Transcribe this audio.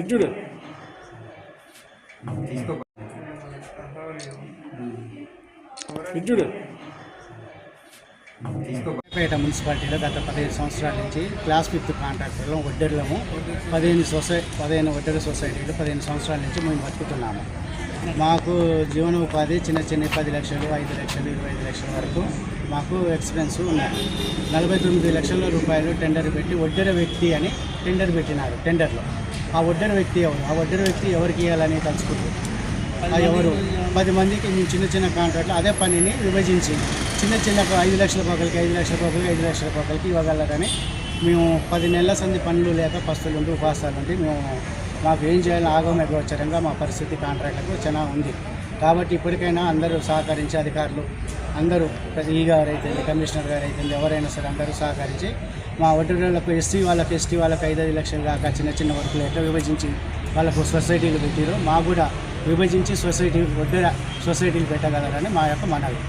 ఇచ్చుడు ఇచ్చుడు పేట మున్సిపాలిటీలో గత 15 సంవత్సరాల నుంచి క్లాస్ 5th కాంట్రాక్టర్లో వడ్డెర్లము 15 వడ్డెర సొసైటీలు 15 సంవత్సరాల నుంచి మేము బతుకుతున్నాము. మాకు జీవనోపాధి చిన్న 10 లక్షలు 5 లక్షలు 25 లక్షల వరకు మాకు ఎక్స్పెన్స్ ఉన్నాయి. 49 లక్షల రూపాయలు టెండర్ పెట్టి వడ్డెర వ్యక్తి అని టెండర్ పెట్టినారు. టెండర్లో ఆ వడ్డెర వ్యక్తి ఎవరు, ఆ వడ్డెర వ్యక్తి ఎవరికి ఇవ్వాలని తలుచుకుంటారు. ఎవరు 10 మందికి మేము చిన్న కాంట్రాక్ట్లు అదే పనిని విభజించి చిన్న 5 లక్షల రూపాయలకి 5 లక్షల రూపాయలకి 5 లక్షల రూపాయలకి ఇవ్వగలరని మేము 10 నెలల సంది పనులు లేక పస్తులు ఉండి ఉపాసాలు ఉండి మాకు ఏం చేయాలని ఆగమగోచరంగా మా పరిస్థితి కాంట్రాక్టులకు చాలా ఉంది. కాబట్టి ఇప్పటికైనా అందరూ సహకరించి అధికారులు అందరూ ఈ గారు అయితే కమిషనర్ గారు అయితే ఎవరైనా సరే అందరూ సహకరించి మా వడ్డీలకు ఎస్టీ వాళ్ళకి 5-5 లక్షలు దాకా చిన్న వర్కులు ఎట్లా విభజించి వాళ్ళకు సొసైటీలు పెట్టారు. మాకు కూడా విభజించి వడ్డీర సొసైటీలు పెట్టగలరని మా యొక్క మనవి.